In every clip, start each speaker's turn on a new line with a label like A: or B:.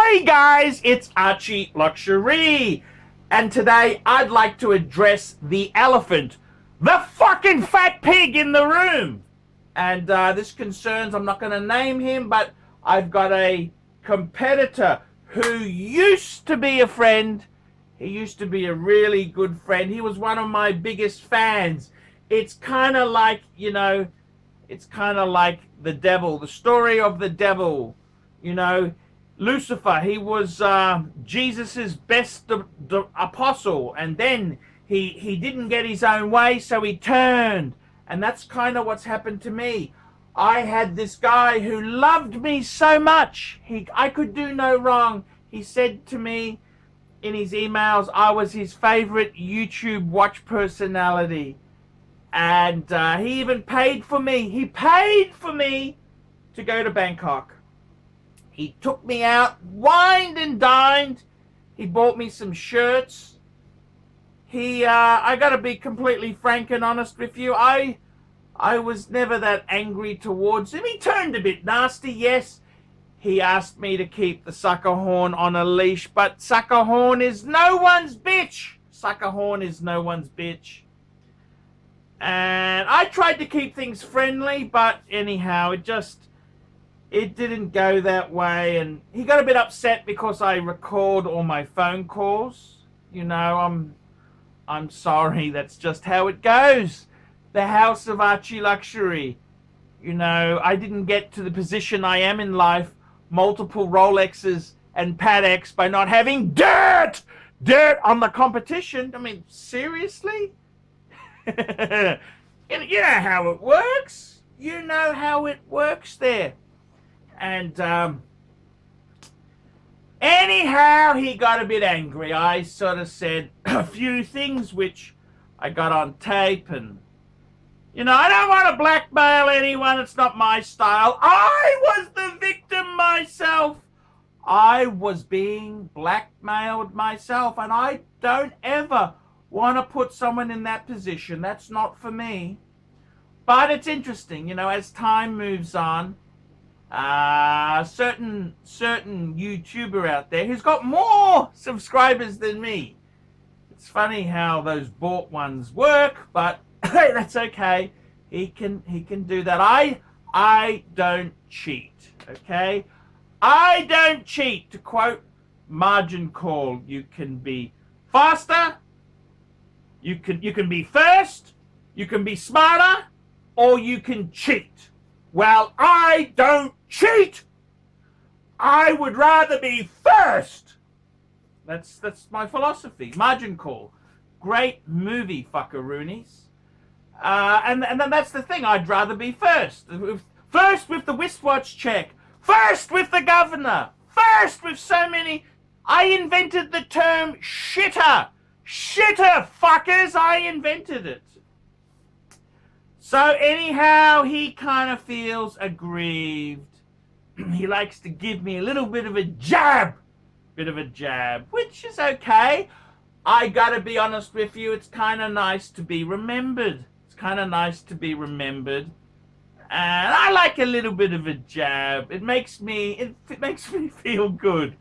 A: Hey guys, it's ArchieLuxury, and today I'd like to address the elephant, the fucking fat pig in the room. And this concerns, I'm not going to name him, but I've got a competitor who used to be a friend. He used to be a really good friend. He was one of my biggest fans. It's kind of like, it's kind of like the devil, the story of the devil, Lucifer. He was Jesus's best apostle, and then he didn't get his own way, so he turned. And that's kind of what's happened to me. I had this guy who loved me so much. I could do no wrong. He said to me in his emails I was his favorite YouTube watch personality. And he even paid for me. He paid for me to go to Bangkok. He took me out, wined and dined. He bought me some shirts. I gotta be completely frank and honest with you. I was never that angry towards him. He turned a bit nasty, yes. He asked me to keep the sucker horn on a leash, but sucker horn is no one's bitch. Sucker horn is no one's bitch. And I tried to keep things friendly, but anyhow, it didn't go that way. And he got a bit upset because I record all my phone calls. I'm sorry, that's just how it goes. The house of ArchieLuxury. I didn't get to the position I am in life, multiple Rolexes and Pateks, by not having dirt on the competition. I mean, seriously? You know how it works. You know how it works there. And anyhow, he got a bit angry. I sort of said a few things which I got on tape, and I don't want to blackmail anyone. It's not my style. I was the victim myself. I was being blackmailed myself, and I don't ever want to put someone in that position. That's not for me. But it's interesting, as time moves on, certain YouTuber out there who's got more subscribers than me. It's funny how those bought ones work, but hey, that's okay. He can do that. I don't cheat, okay? I don't cheat. To quote Margin Call, you can be faster, you can be first, you can be smarter, or you can cheat. Well, I don't cheat. I would rather be first. That's my philosophy. Margin Call. Great movie, fuckaroonies. And then that's the thing. I'd rather be first. First with the wristwatch check. First with the governor. First with so many. I invented the term shitter. Shitter, fuckers. I invented it. So anyhow, he kind of feels aggrieved. He likes to give me a little bit of a jab. Which is okay. I gotta be honest with you, it's kind of nice to be remembered. And I like a little bit of a jab. It makes me feel good.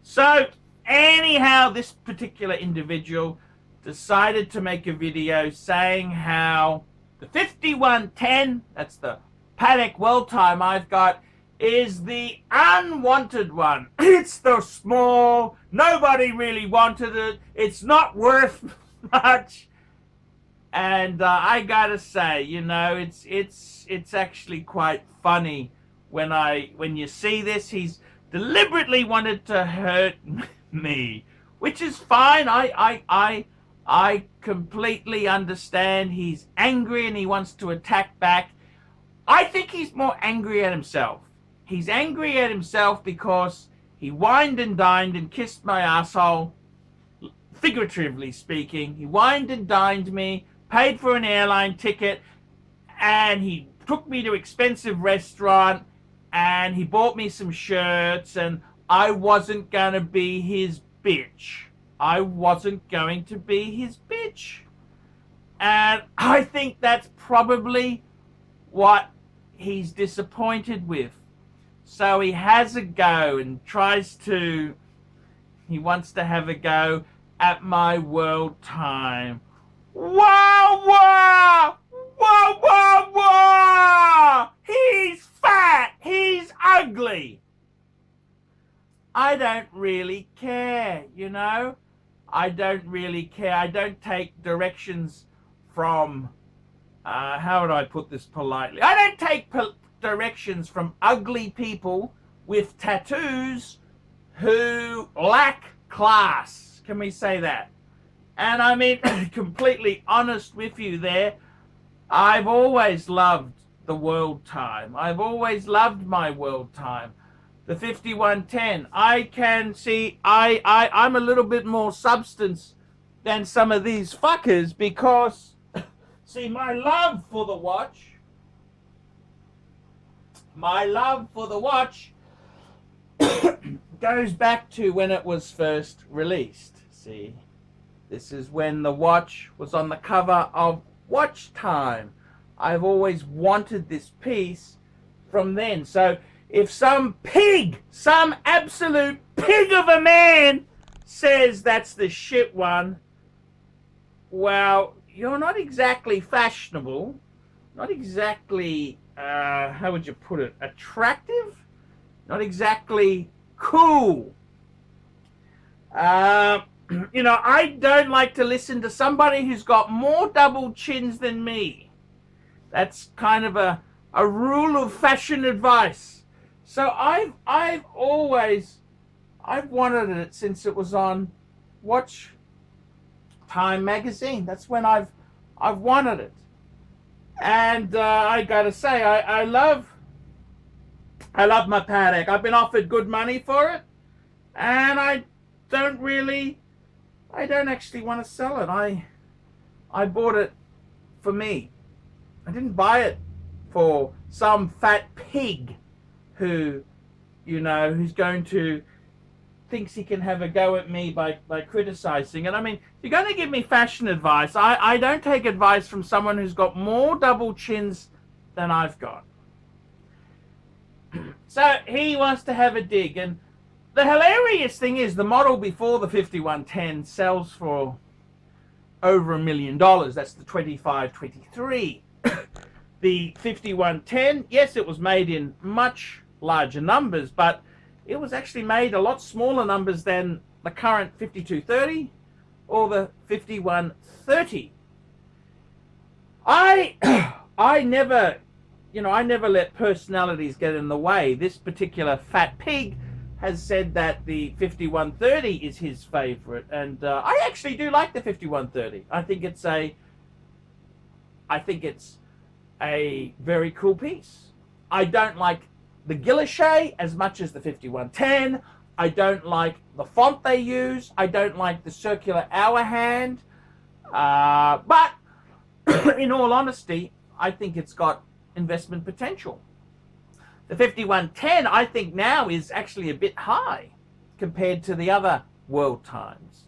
A: So anyhow, this particular individual decided to make a video saying how the 5110, that's the Patek World Time I've got, is the unwanted one. It's the small, nobody really wanted it, it's not worth much. And I gotta say, it's actually quite funny when you see this. He's deliberately wanted to hurt me, which is fine. I completely understand. He's angry and he wants to attack back. I think he's more angry at himself. He's angry at himself because he wined and dined and kissed my asshole, figuratively speaking. He wined and dined me, paid for an airline ticket, and he took me to expensive restaurant, and he bought me some shirts, and I wasn't gonna be his bitch. And I think that's probably what he's disappointed with. So he has a go and he wants to have a go at my world time. Whoa, whoa! Whoa, whoa, whoa! He's fat! He's ugly! I don't really care, you know? I don't really care. I don't take directions from, how would I put this politely? I don't take directions from ugly people with tattoos who lack class. Can we say that? And I mean, completely honest with you there, I've always loved the world time. I've always loved my world time. The 5110, I can see, I'm a little bit more substance than some of these fuckers because, see, my love for the watch goes back to when it was first released. See, this is when the watch was on the cover of Watch Time. I've always wanted this piece from then. So if some pig, some absolute pig of a man says that's the shit one, well, you're not exactly fashionable, not exactly, how would you put it, attractive, not exactly cool. You know, I don't like to listen to somebody who's got more double chins than me. That's kind of a rule of fashion advice. So I've wanted it since it was on Watch Time magazine. That's when I've wanted it. And I gotta say, I love my Patek. I've been offered good money for it, and I don't actually want to sell it. I bought it for me. I didn't buy it for some fat pig who, you know, who's going to thinks he can have a go at me by criticizing it. I mean, if you're going to give me fashion advice, I don't take advice from someone who's got more double chins than I've got. So he wants to have a dig, and the hilarious thing is the model before the 5110 sells for over $1 million. That's the 2523. The 5110, yes, it was made in much larger numbers, but it was actually made a lot smaller numbers than the current 5230 or the 5130. I never let personalities get in the way. This particular fat pig has said that the 5130 is his favorite, and I actually do like the 5130. I think it's a very cool piece. I don't like the guilloche as much as the 5110. I don't like the font they use. I don't like the circular hour hand. But in all honesty, I think it's got investment potential. The 5110, I think now is actually a bit high compared to the other world times.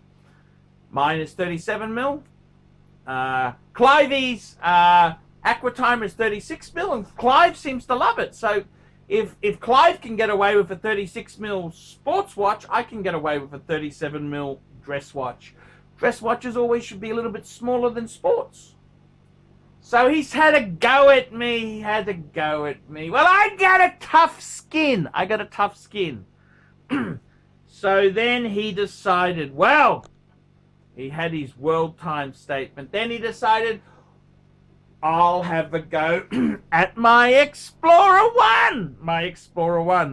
A: Mine is 37 mil. Clive's Aqua Timer is 36 mil, and Clive seems to love it. So if Clive can get away with a 36 mil sports watch, I can get away with a 37 mil dress watch. Dress watches always should be a little bit smaller than sports. So he's had a go at me. Well, I got a tough skin. So then he decided, well, he had his world time statement. Then he decided, I'll have a go at my Explorer 1.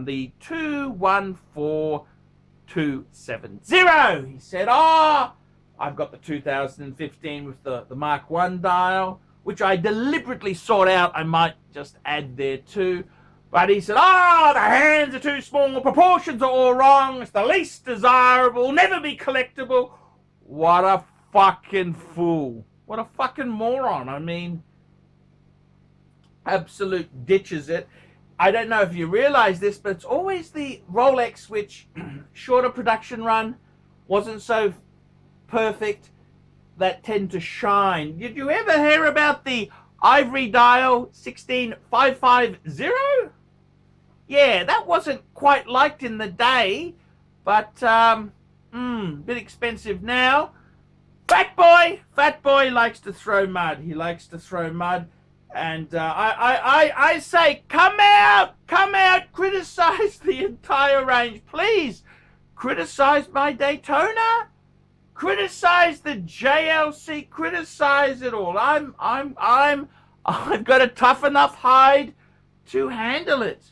A: The 214270. He said, I've got the 2015 with the Mark 1 dial, which I deliberately sought out. I might just add there too. But he said, the hands are too small, proportions are all wrong, it's the least desirable, never be collectible. What a fucking fool. What a fucking moron. I mean, absolute ditches it. I don't know if you realize this, but it's always the Rolex which shorter production run wasn't so perfect that tend to shine. Did you ever hear about the ivory dial 16550? Yeah, that wasn't quite liked in the day, but bit expensive now. Fat boy likes to throw mud. He likes to throw mud, and I say, come out, criticize the entire range, please. Criticize my Daytona, criticize the JLC, criticize it all. I've got a tough enough hide to handle it.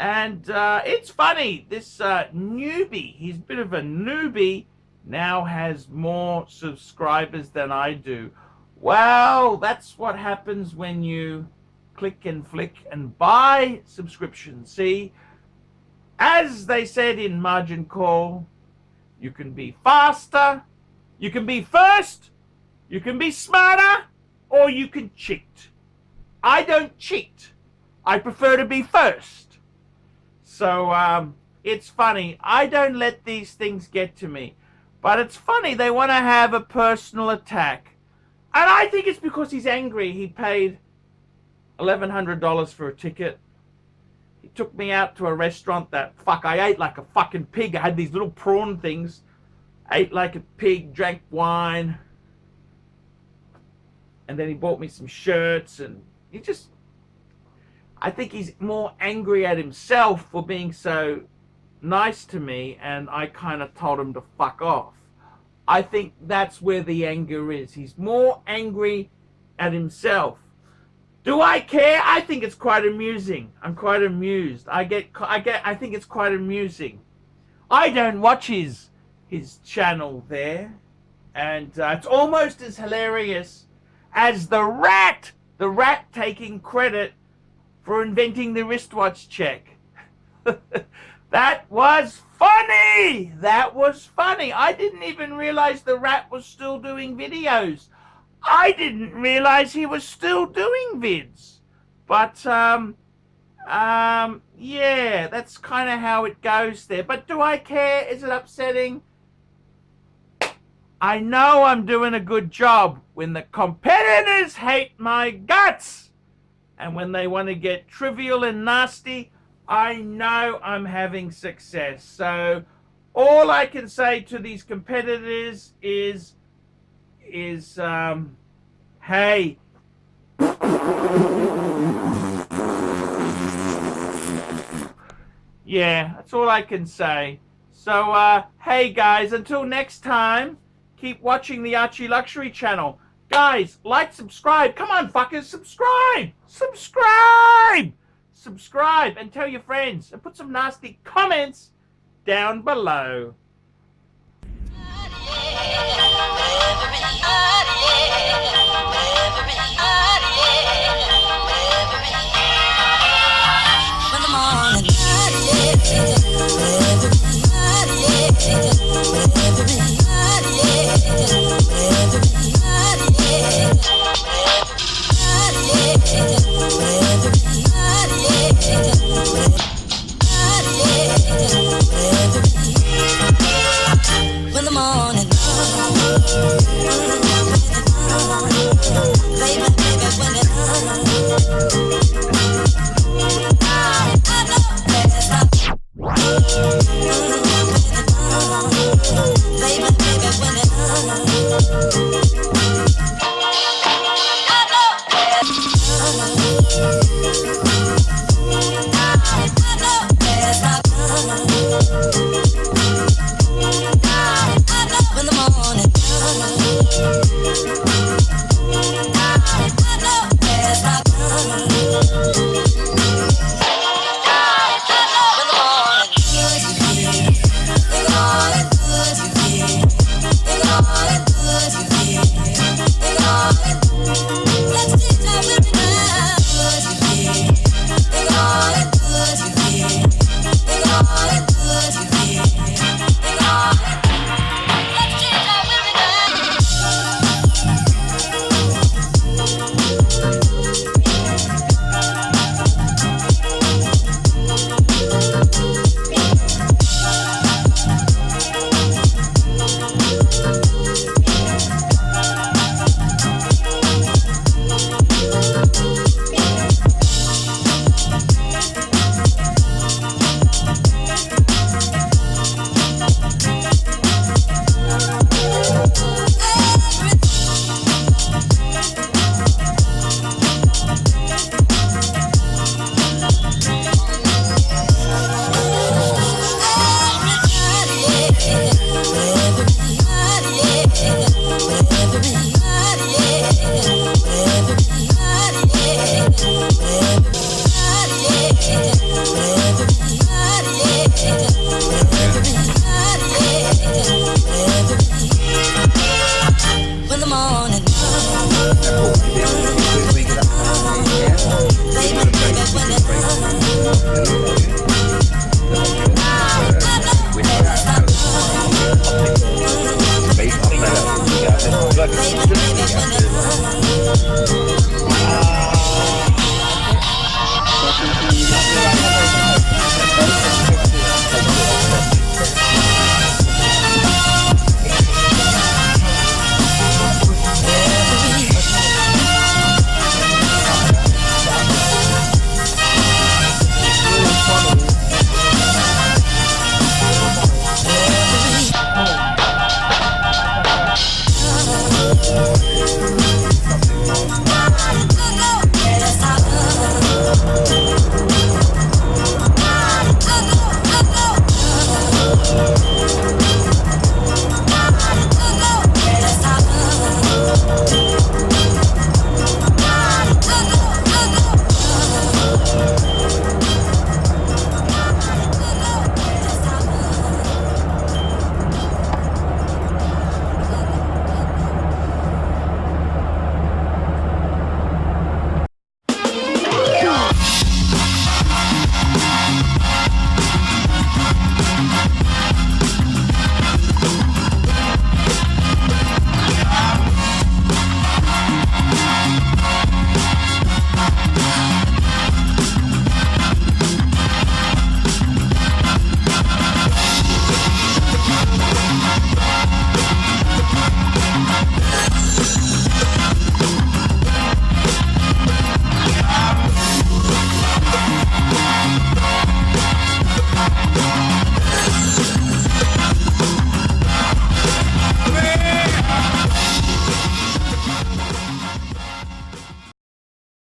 A: And it's funny, this newbie, he's a bit of a newbie, now has more subscribers than I do. Well, that's what happens when you click and flick and buy subscriptions. See, as they said in Margin Call, you can be faster, you can be first, you can be smarter, or you can cheat. I don't cheat. I prefer to be first. So it's funny. I don't let these things get to me. But it's funny. They want to have a personal attack. And I think it's because he's angry. He paid $1,100 for a ticket. He took me out to a restaurant that, I ate like a fucking pig. I had these little prawn things. Ate like a pig, drank wine. And then he bought me some shirts. And he just... I think he's more angry at himself for being so nice to me, and I kind of told him to fuck off. I think that's where the anger is. He's more angry at himself. Do I care? I think it's quite amusing. I'm quite amused. I think it's quite amusing. I don't watch his channel there, and it's almost as hilarious as the rat taking credit for inventing the wristwatch check. That was funny. That was funny. I didn't even realize the rat was still doing videos. I didn't realize he was still doing vids. But yeah, that's kind of how it goes there. But do I care? Is it upsetting? I know I'm doing a good job when the competitors hate my guts. And when they want to get trivial and nasty, I know I'm having success. So all I can say to these competitors is hey. Yeah, that's all I can say. So, hey guys, until next time, keep watching the ArchieLuxury channel. Guys, like, subscribe. Come on, fuckers, subscribe. Subscribe, and tell your friends, and put some nasty comments down below.